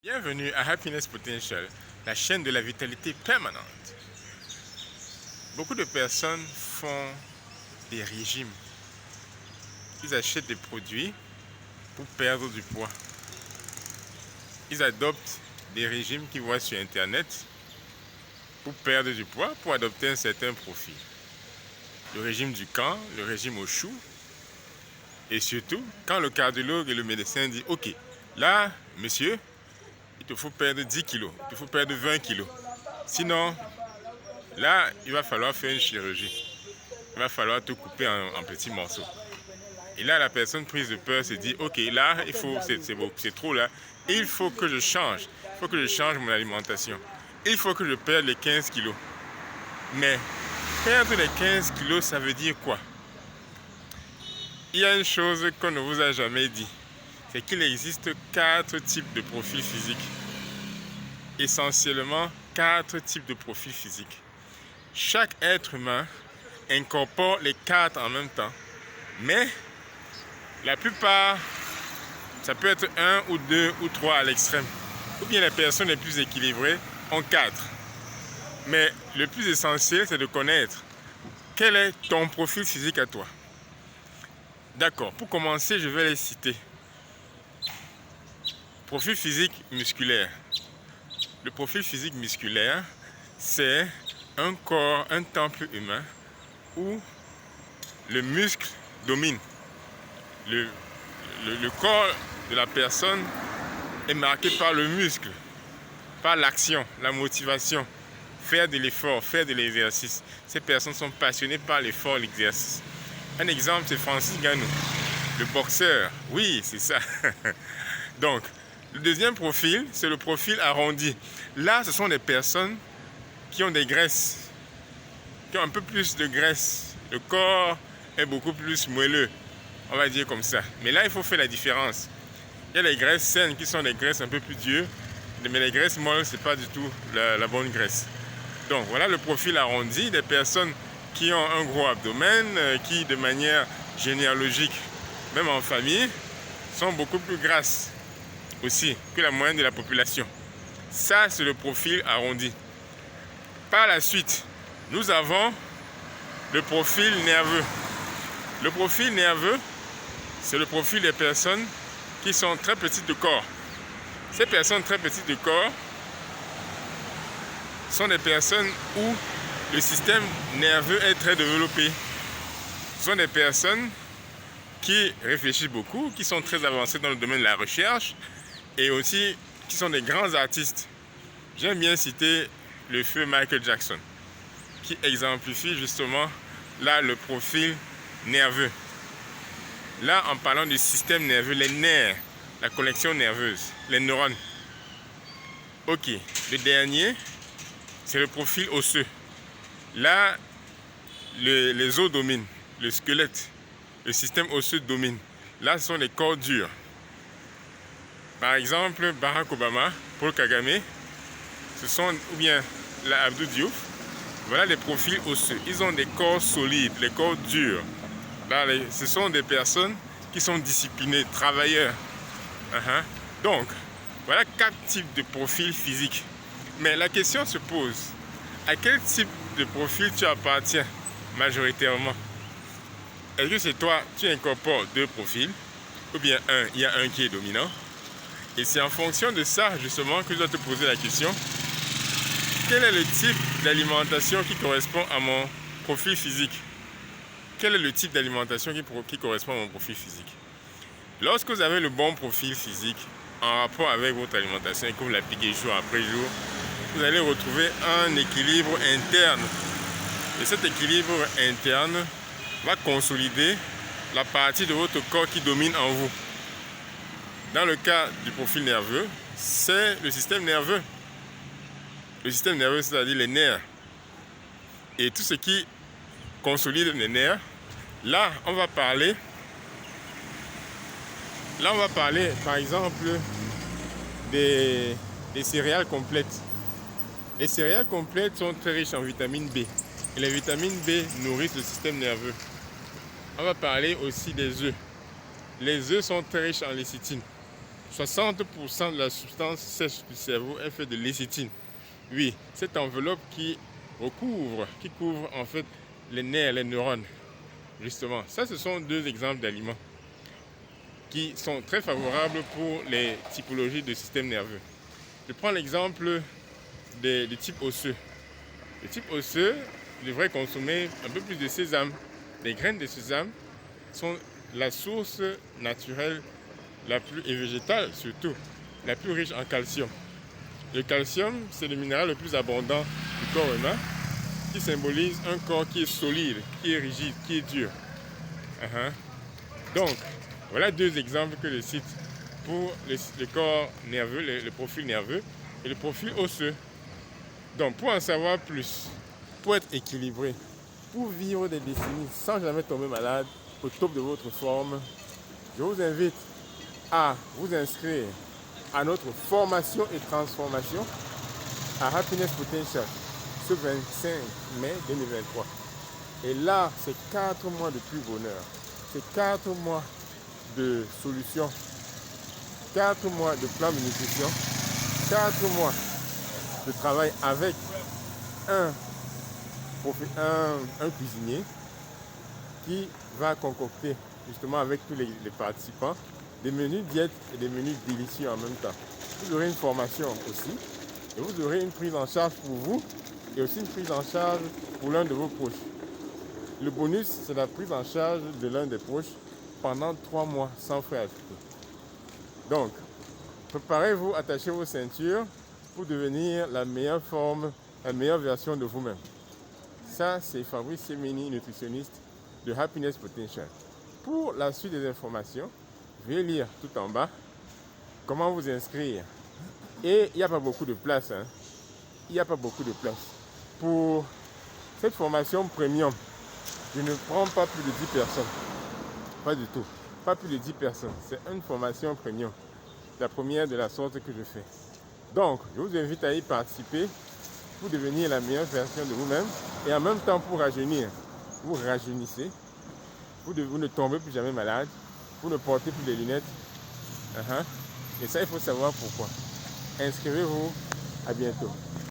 Bienvenue à Happiness Potential, la chaîne de la vitalité permanente. Beaucoup de personnes font des régimes. Ils achètent des produits pour perdre du poids. Ils adoptent des régimes qu'ils voient sur Internet pour perdre du poids, pour adopter un certain profil. Le régime du camp, le régime au chou. Et surtout, quand le cardiologue et le médecin disent « Ok, là, monsieur, il te faut perdre 10 kilos, il te faut perdre 20 kilos. Sinon, là, il va falloir faire une chirurgie. Il va falloir te couper en petits morceaux. » Et là, la personne prise de peur se dit « Ok, là, c'est trop là. Il faut que je change. Il faut que je change mon alimentation. Il faut que je perde les 15 kilos. » Mais perdre les 15 kilos, ça veut dire quoi? Il y a une chose qu'on ne vous a jamais dit. C'est qu'il existe 4 types de profils physiques. Essentiellement 4 types de profils physiques. Chaque être humain incorpore les 4 en même temps. Mais la plupart, ça peut être 1 ou 2 ou 3 à l'extrême. Ou bien les personnes les plus équilibrées ont 4. Mais le plus essentiel, c'est de connaître quel est ton profil physique à toi. D'accord, pour commencer, je vais les citer. Profil physique musculaire. Le profil physique musculaire, c'est un corps, un temple humain où le muscle domine. Le corps de la personne est marqué par le muscle, par l'action, la motivation, faire de l'effort, faire de l'exercice. Ces personnes sont passionnées par l'effort et l'exercice. Un exemple, c'est Francis Ngannou, le boxeur. Oui, c'est ça. Donc, le deuxième profil, c'est le profil arrondi. Là, ce sont des personnes qui ont des graisses, qui ont un peu plus de graisse. Le corps est beaucoup plus moelleux, on va dire comme ça. Mais là, il faut faire la différence. Il y a les graisses saines qui sont des graisses un peu plus dures, mais les graisses molles, ce n'est pas du tout la bonne graisse. Donc, voilà le profil arrondi des personnes qui ont un gros abdomen, qui de manière généalogique, même en famille, sont beaucoup plus grasses aussi que la moyenne de la population. Ça, c'est le profil arrondi. Par la suite, nous avons le profil nerveux. Le profil nerveux, c'est le profil des personnes qui sont très petites de corps. Ces personnes très petites de corps sont des personnes où le système nerveux est très développé. Ce sont des personnes qui réfléchissent beaucoup, qui sont très avancées dans le domaine de la recherche et aussi qui sont des grands artistes. J'aime bien citer le feu Michael Jackson, qui exemplifie justement là le profil nerveux. Là, en parlant du système nerveux, les nerfs, la connexion nerveuse, les neurones. Ok, le dernier, c'est le profil osseux. Là, les os dominent, le squelette, le système osseux domine. Là, ce sont les corps durs. Par exemple, Barack Obama, Paul Kagame, ou bien Abdou Diouf, voilà les profils osseux. Ils ont des corps solides, les corps durs. Là, ce sont des personnes qui sont disciplinées, travailleurs. Donc, voilà 4 types de profils physiques. Mais la question se pose, à quel type de profil tu appartiens majoritairement? Est-ce que c'est toi, tu incorpores 2 profils, ou bien il y a un qui est dominant? Et c'est en fonction de ça, justement, que je dois te poser la question. Quel est le type d'alimentation qui correspond à mon profil physique? Quel est le type d'alimentation qui correspond à mon profil physique? Lorsque vous avez le bon profil physique en rapport avec votre alimentation et que vous l'appliquez jour après jour, vous allez retrouver un équilibre interne. Et cet équilibre interne va consolider la partie de votre corps qui domine en vous. Dans le cas du profil nerveux, c'est le système nerveux. Le système nerveux, c'est-à-dire les nerfs. Et tout ce qui consolide les nerfs, là, on va parler par exemple des céréales complètes. Les céréales complètes sont très riches en vitamine B. Et les vitamines B nourrissent le système nerveux. On va parler aussi des œufs. Les œufs sont très riches en lécithine. 60% de la substance sèche du cerveau est faite de lécithine. Oui, cette enveloppe qui couvre en fait les nerfs, les neurones. Justement, ça ce sont deux exemples d'aliments qui sont très favorables pour les typologies de système nerveux. Je prends l'exemple des types osseux. Les types osseux devraient consommer un peu plus de sésame. Les graines de sésame sont la source naturelle et végétale surtout, la plus riche en calcium. Le calcium, c'est le minéral le plus abondant du corps humain qui symbolise un corps qui est solide, qui est rigide, qui est dur. Donc, voilà deux exemples que je cite pour le corps nerveux, le profil nerveux et le profil osseux. Donc, pour en savoir plus, pour être équilibré, pour vivre des décennies sans jamais tomber malade, au top de votre forme, je vous invite à vous inscrire à notre formation et transformation à Happiness Potential ce 25 mai 2023. Et là, c'est 4 mois de pur bonheur. C'est 4 mois de solutions, 4 mois de plan de nutrition, 4 mois de travail avec un cuisinier qui va concocter justement avec tous les participants des menus diètes et des menus délicieux en même temps. Vous aurez une formation aussi et vous aurez une prise en charge pour vous et aussi une prise en charge pour l'un de vos proches. Le bonus, c'est la prise en charge de l'un des proches pendant 3 mois sans frais ajoutés. Donc, préparez-vous, attachez vos ceintures pour devenir la meilleure forme, la meilleure version de vous-même. Ça, c'est Fabrice Semeni, nutritionniste de Happiness Potential. Pour la suite des informations, veuillez lire tout en bas comment vous inscrire. Et il n'y a pas beaucoup de place. Il n'y a pas beaucoup de place. Pour cette formation premium, je ne prends pas plus de 10 personnes. Pas du tout. Pas plus de 10 personnes. C'est une formation premium. La première de la sorte que je fais. Donc, je vous invite à y participer pour devenir la meilleure version de vous-même et en même temps pour rajeunir. Vous rajeunissez. Vous ne tombez plus jamais malade. Vous ne portez plus les lunettes. Et ça, il faut savoir pourquoi. Inscrivez-vous. À bientôt.